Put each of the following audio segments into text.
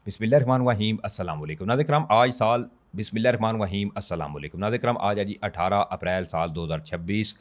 बिस्मिल्लाहिर्रहमानिर्रहीम अस्सलाम वालेकुम नाज़रीन किराम आज साल बिस्मिल्लाहिर्रहमानिर्रहीम अस्सलाम वालेकुम नाज़रीन किराम आज है जी 18 अप्रैल साल 2026।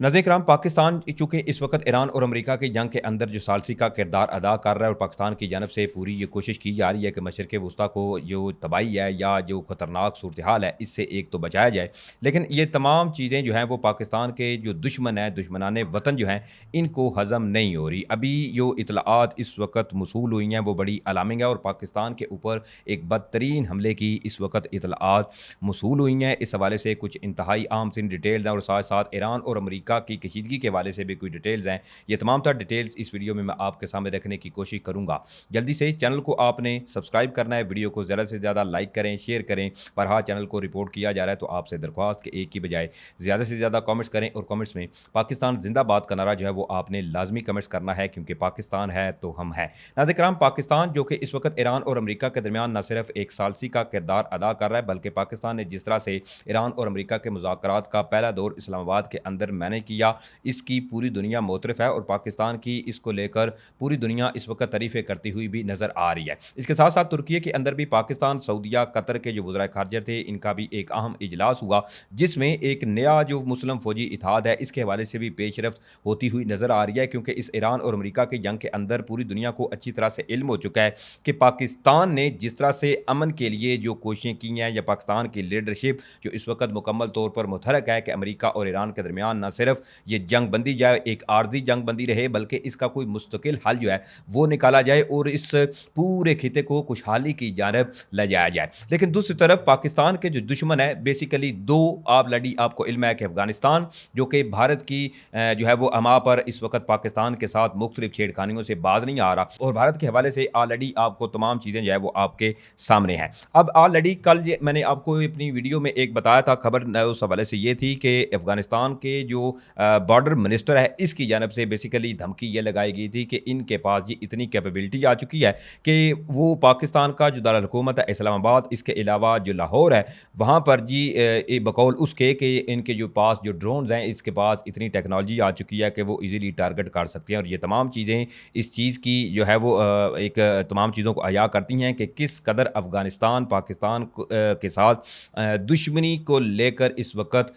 नाज़रीन किराम पाकिस्तान चूँकि इस वक्त ईरान और अमेरिका की जंग के अंदर जो सालसी का किरदार अदा कर रहा है और पाकिस्तान की जानब से पूरी ये कोशिश की जा रही है कि मशरिक़ वस्ता को जो तबाही है या जो ख़तरनाक सूरत हाल है इससे एक तो बचाया जाए, लेकिन ये तमाम चीज़ें जो हैं वो पाकिस्तान के जो दुश्मन हैं दुश्मनाने वतन जो हैं इनको हज़म नहीं हो रही। अभी जो इतलात इस वक्त मौसूल हुई हैं वो बड़ी अलार्मिंग है और पाकिस्तान के ऊपर एक बदतरीन हमले की इस वक्त इतलात मौसूल हुई हैं। इस हवाले से कुछ इंतहाई आम तीन डिटेल्स हैं और साथ साथ ईरान और अमेरिका की कशीदगी के हवाले से भी कुछ डिटेल्स हैं। ये तमाम तर डिटेल्स इस वीडियो में मैं आपके सामने रखने की कोशिश करूँगा। जल्दी से चैनल को आपने सब्सक्राइब करना है, वीडियो को ज़्यादा से ज़्यादा लाइक करें, शेयर करें। पर हाँ, चैनल को रिपोर्ट किया जा रहा है तो आपसे दरख्वास्त कि एक की बजाय ज़्यादा से ज़्यादा कमेंट्स करें और कमेंट्स में पाकिस्तान जिंदाबाद का नारा जो है वो आपने लाजमी कमेंट्स करना है, क्योंकि पाकिस्तान है तो हम हैं। नाज़रीन किराम पाकिस्तान जो कि इस वक्त ईरान और अमेरिका के दरमियान न सिर्फ एक सालसी का किरदार अदा कर रहा है, बल्कि पाकिस्तान ने जिस तरह से ईरान और अमेरिका के मुज़ाकरात का पहला दौर इस्लामाबाद के अंदर मैनेज किया, इसकी पूरी दुनिया मोतरफ़ है और पाकिस्तान की इसको लेकर पूरी दुनिया इस वक्त तारीफ़ें करती हुई भी नज़र आ रही है। इसके साथ साथ तुर्की के अंदर भी पाकिस्तान, सऊदीया, कतर के जो वज़राए ख़ारिजा थे इनका भी एक अहम इजलास हुआ, जिसमें एक नया जो मुस्लिम फ़ौजी इत्तेहाद है इसके हवाले से भी पेशरफ्त होती हुई नज़र आ रही है, क्योंकि इस ईरान और अमेरिका की जंग के अंदर पूरी दुनिया को अच्छी तरह से इल्म हो चुका है कि पाकिस्तान ने जिस तरह से अमन के लिए जो कोशिशें की हैं या पाकिस्तान की लीडरशिप जो इस वक्त मुकम्मल तौर पर मुतहरक है कि अमेरिका और ईरान के दरमियान न सिर्फ ये जंग बंदी जाए, एक आर्जी जंग बंदी रहे, बल्कि इसका कोई मुस्तकिल हल जो है वो निकाला जाए और इस पूरे खिते को खुशहाली की जानब ले जाया जाए। लेकिन दूसरी तरफ पाकिस्तान के जो दुश्मन है बेसिकली दो ऑलरेडी आपको इल्म है कि अफगानिस्तान जो कि भारत की जो है वो अमा पर इस वक्त पाकिस्तान के साथ मुख्तलिफ छेड़खानियों से बाज नहीं आ रहा और भारत के हवाले से ऑलरेडी आपको तमाम चीज़ें जो है वो आपके सामने हैं। अब ऑलरेडी कल मैंने आपको अपनी वीडियो में एक बताया था खबर, उस हवाले से ये थी कि अफगानिस्तान के जो बॉर्डर मिनिस्टर है इसकी जानब से बेसिकली धमकी ये लगाई गई थी कि इनके पास जी इतनी कैपेबिलिटी आ चुकी है कि वो पाकिस्तान का जो दारुल हुकूमत है इस्लामाबाद, इसके अलावा जो लाहौर है वहाँ पर जी बकौल उसके कि इनके जो पास जो ड्रोन्स हैं इसके पास इतनी टेक्नोलॉजी आ चुकी है कि वो इजीली टारगेट कर सकते हैं। और ये तमाम चीज़ें इस चीज़ की जो है वो एक तमाम चीज़ों को अया करती हैं कि किस कदर अफ़गानिस्तान पाकिस्तान के साथ दुश्मनी को लेकर इस वक्त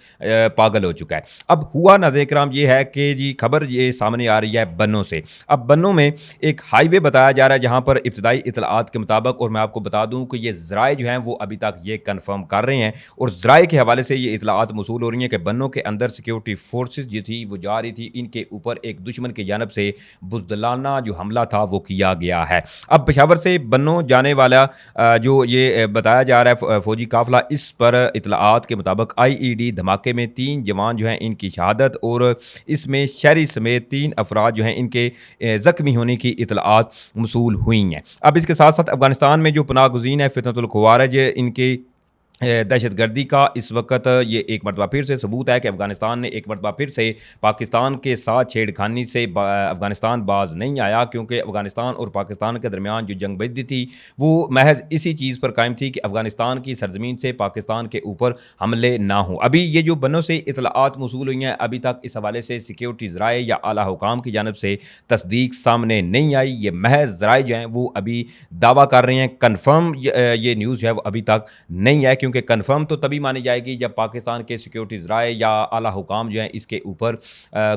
पागल हो चुका है। अब हुआ नाज़रीन किराम ये है कि जी खबर ये सामने आ रही है बन्नों से। अब बन्नों में एक हाईवे बताया जा रहा है जहाँ पर इब्तदाई इतलात के मुताबिक, और मैं आपको बता दूँ कि ये ज़राए जो हैं वो अभी तक ये कन्फर्म कर रहे हैं और ज़राए के हवाले से ये इतलात मौसूल हो रही हैं कि बन्नों के अंदर सिक्योरिटी फोर्सेज जो थी वो जा रही थी, इनके ऊपर एक दुश्मन की जानब से बुज़दिलाना जो हमला था वो किया गया है। अब पेशावर से बन्नों जाने वाला जो ये बताया जा रहा है फ़ौजी काफ़िला, इस पर इतलात के मुताबिक आईईडी धमाके में 3 जवान जो हैं इनकी शहादत और इसमें शहरी समेत 3 अफराद जो हैं इनके ज़ख्मी होने की इतलात मौसूल हुई हैं। अब इसके साथ साथ अफ़गानिस्तान में जो पनाह गुज़ीन है फितनतुल ख़वारिज इनके दहशतगर्दी का इस वक्त ये एक मरतबा फिर से सबूत है कि अफ़गानिस्तान ने एक मरतबा फिर से पाकिस्तान के साथ छेड़खानी से अफ़गानिस्तान बाज नहीं आया, क्योंकि अफ़गानिस्तान और पाकिस्तान के दरमियान जो जंगबंदी थी वो महज इसी चीज़ पर कायम थी कि अफ़गानिस्तान की सरजमीन से पाकिस्तान के ऊपर हमले ना हों। अभी ये जो बन्नों से इतलात मौसूल हुई हैं अभी तक इस हवाले से सिक्योरिटी ज़राए या आला हुकाम की जानब से तस्दीक सामने नहीं आई। ये महज ज़राए जो हैं वो अभी दावा कर रहे हैं, कन्फर्म ये न्यूज़ जो है वो अभी तक नहीं है, क्योंकि कंफर्म तो तभी मानी जाएगी जब पाकिस्तान के सिक्योरिटी ज़राए या आला हुकाम जो हैं इसके ऊपर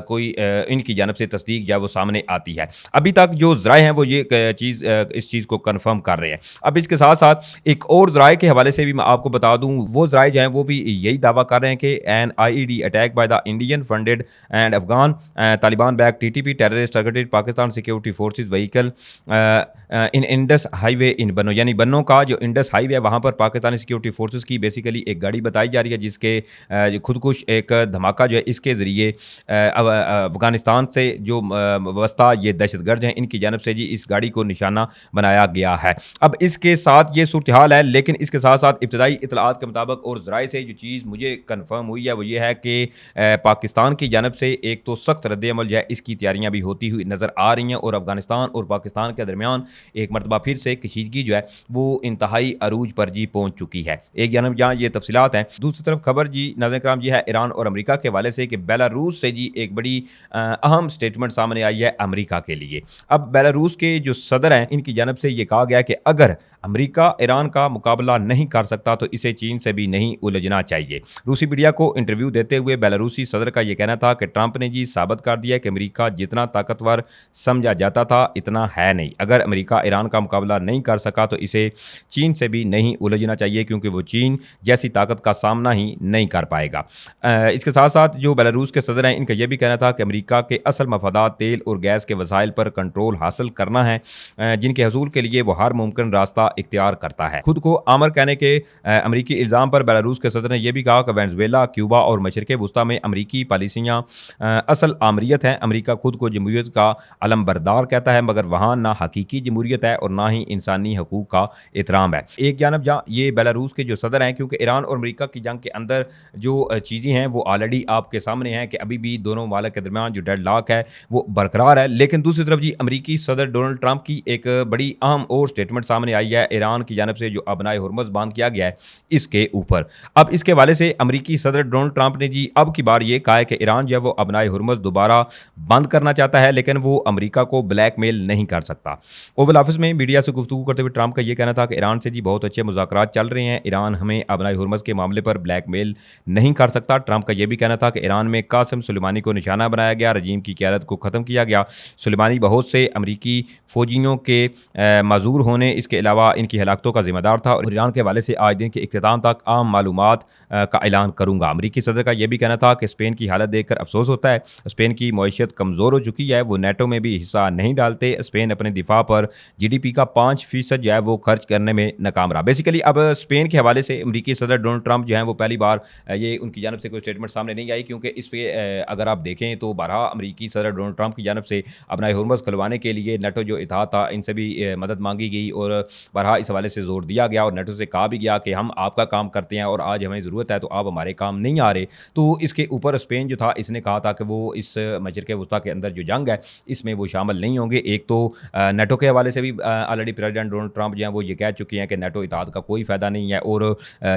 कोई इनकी जानब से तस्दीक जो है वो सामने आती है। अभी तक जो ज़राए हैं वो ये चीज़ इस चीज़ को कंफर्म कर रहे हैं। अब इसके साथ साथ एक और ज़राए के हवाले से भी मैं आपको बता दूँ, वो ज़राए जो हैं वो भी यही दावा कर रहे हैं कि an IED attack by the Indian funded and Afghan Taliban back TTP terrorist targeted Pakistan security forces vehicle in Indus highway in Bannu, यानी बन्नों का जो इंडस हाईवे है वहाँ पर पाकिस्तानी सिक्योरिटी फोर्सेस की बेसिकली एक गाड़ी बताई जा रही है जिसके खुदकुश एक धमाका जो है इसके ज़रिए अफ़गानिस्तान से जो वस्ता ये दहशतगर्द हैं इनकी जानब से जी इस गाड़ी को निशाना बनाया गया है। अब इसके साथ ये सूरत हाल है, लेकिन इसके साथ साथ इब्तदाई इतलात के मुताबिक और ज़राए से जो चीज़ मुझे कन्फर्म हुई है वो ये है कि पाकिस्तान की जानब से एक तो सख्त रद्द-ए-अमल जो है इसकी तैयारियाँ भी होती हुई नज़र आ रही हैं और अफ़गानिस्तान और पाकिस्तान के दरमियान एक मरतबा फिर से कशीदगी जो है वो इंतहाई अरूज पर जी पहुँच चुकी है। एक एक जानब जहाँ ये तफसीलात हैं, दूसरी तरफ खबर जी नाज़रीन किराम ये है ईरान और अमेरिका के हवाले से कि बेलारूस से जी एक बड़ी अहम स्टेटमेंट सामने आई है अमेरिका के लिए। अब बेलारूस के जो सदर हैं इनकी जानब से ये कहा गया कि अगर अमेरिका ईरान का मुकाबला नहीं कर सकता तो इसे चीन से भी नहीं उलझना चाहिए। रूसी मीडिया को इंटरव्यू देते हुए बेलारूसी सदर का यह कहना था कि ट्रंप ने जी साबित कर दिया कि अमेरिका जितना ताकतवर समझा जाता था इतना है नहीं। अगर अमेरिका ईरान का मुकाबला नहीं कर सका तो इसे चीन से भी नहीं उलझना चाहिए क्योंकि वो चीन जैसी ताकत का सामना ही नहीं कर पाएगा। इसके साथ साथ जो बेलारूस के सदर हैं इनका यह भी कहना था कि अमेरिका के असल मफादात तेल और गैस के वसाइल पर कंट्रोल हासिल करना है, जिनके हसूल के लिए वो हर मुमकिन रास्ता इख्तियार करता है। खुद को आमर कहने के अमरीकी इल्ज़ाम पर बेलारूस के सदर ने यह भी कहा कि वेनेजुएला, क्यूबा और मशरक़ वुस्ता में अमरीकी पॉलिसियाँ असल आमरीत हैं। अमरीका खुद को जमहूरियत का अलमबरदार कहता है मगर वहाँ ना हकीकी जमहूरियत है और ना ही इंसानी हकूक़ का एहतराम है। एक जानब जहाँ ये बेलारूस के जो सदर हैं, क्योंकि ईरान और अमरीका की जंग के अंदर जो चीज़ें हैं वो ऑलरेडी आपके सामने हैं कि अभी भी दोनों मालिक के दरमियान जो डेडलॉक है वो बरकरार है। लेकिन दूसरी तरफ जी अमरीकी सदर डोनाल्ड ट्रंप की एक बड़ी अहम और स्टेटमेंट सामने आई है ईरान की जानब से जो अबनाए हुर्मुज़ बंद किया गया है इसके ऊपर। अब इसके हवाले से अमरीकी सदर डोनाल्ड ट्रंप ने जी अब की बार ये कहा है कि ईरान जो है वो अबनाए हुर्मुज़ दोबारा बंद करना चाहता है लेकिन वो अमरीका को ब्लैकमेल नहीं कर सकता। ओवल ऑफिस में मीडिया से गुफ्तगू करते हुए ट्रंप का ये कहना था कि ईरान से जी बहुत अच्छे मुज़ाकरात चल रहे हैं, ईरान हमें अबनाए हुर्मुज़ के मामले पर ब्लैकमेल नहीं कर सकता। ट्रंप का यह भी कहना था कि ईरान में कासिम सुलेमानी को निशाना बनाया गया, रजीम की क़यादत को ख़त्म किया गया। सुलेमानी बहुत से अमरीकी फ़ौजियों के माजूर होने इसके अलावा इनकी हलाकतों का ज़िम्मेदार था और ईरान के हवाले से आज दिन के इख्तिताम तक आम मालूमात का ऐलान करूँगा। अमरीकी सदर का यह भी कहना था कि स्पेन की हालत देखकर अफसोस होता है, स्पेन की मईशत कमज़ोर हो चुकी है, वो नेटो में भी हिस्सा नहीं डालते, स्पेन अपने दिफा पर GDP का 5% जो है वो खर्च करने में नाकाम रहा। बेसिकली अब स्पेन के हवाले से अमरीकी सदर डोनाल्ड ट्रंप जो है वो पहली बार ये उनकी जानब से कोई स्टेटमेंट सामने नहीं आई, क्योंकि इस पर अगर आप देखें तो बारहा अमरीकी सदर डोनाल्ड ट्रंप की जानब से अबनाए हुर्मुज़ खुलवाने के लिए नेटो जो इत्तेहाद था इनसे भी मदद मांगी गई और बारहा इस हवाले से जोर दिया गया और नेटो से कहा भी गया कि हम आपका काम करते हैं और आज हमें ज़रूरत है तो आप हमारे काम नहीं आ रहे। तो इसके ऊपर स्पेन जो था इसने कहा था कि वो इस मशरिक़ वुस्ता के अंदर जो जंग है इसमें वो शामिल नहीं होंगे। एक तो नेटो के हवाले से भी ऑलरेडी प्रेसिडेंट डोनाल्ड ट्रंप जो है वो ये कह चुके हैं कि नेटो इत्तेहाद का कोई फ़ायदा नहीं है और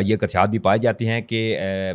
ये खदशात भी पाए जाते हैं कि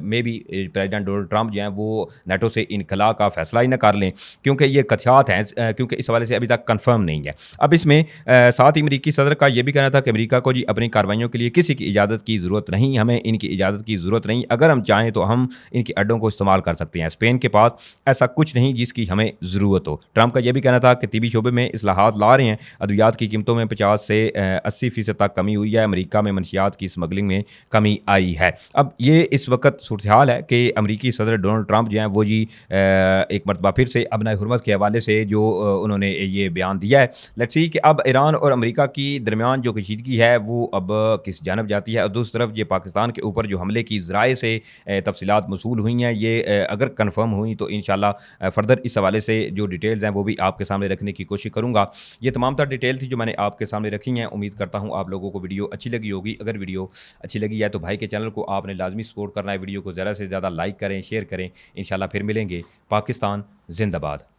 मे भी प्रेसिडेंट डोनाल्ड ट्रंप जो हैं वो नेटो से इनखला का फैसला ही ना कर लें, क्योंकि ये खदशात हैं क्योंकि इस हवाले से अभी तक कन्फर्म नहीं है। अब इसमें साथ ही अमरीकी सदर का ये भी कहना था कि अमरीका को जी अपनी कार्रवाइयों के लिए किसी की इजाज़त की ज़रूरत नहीं, हमें इनकी इजाज़त की ज़रूरत नहीं, अगर हम चाहें तो हम इनकी अड्डों को इस्तेमाल कर सकते हैं, स्पेन के पास ऐसा कुछ नहीं जिसकी हमें ज़रूरत हो। ट्रंप का यह भी कहना था कि तिबी शोबे में इस्लाहात ला रहे हैं, अद्वियात की कीमतों में 50 से 80% तक कमी हुई है, अमरीका में मनशियात की स्मगलिंग में कमी आई है। अब ये इस वक्त सूरत हाल है कि अमरीकी सदर डोनाल्ड ट्रंप जो हैं वो जी एक मरतबा फिर से अबनाए हुर्मुज़ के हवाले से जो उन्होंने ये बयान दिया है। लेट्स सी कि अब ईरान और अमरीका की दरमियान जो कशीदगी है वो अब किस जानब जाती है और दूसरी तरफ ये पाकिस्तान के ऊपर जो हमले की ज़राए से तफसीलात मसूल हुई हैं ये अगर कन्फर्म हुई तो इंशाल्लाह फ़र्दर इस हवाले से जो डिटेल्स हैं वो भी आपके सामने रखने की कोशिश करूँगा। ये तमाम तर डिटेल थी जो मैंने आपके सामने रखी हैं। उम्मीद करता हूँ आप लोगों को वीडियो अच्छी लगी होगी। अगर वीडियो अच्छी लगी है तो भाई के चैनल को आपने लाजमी सपोर्ट करना है, वीडियो को ज़्यादा से ज़्यादा लाइक करें, शेयर करें। इंशाल्लाह फिर मिलेंगे। पाकिस्तान जिंदाबाद।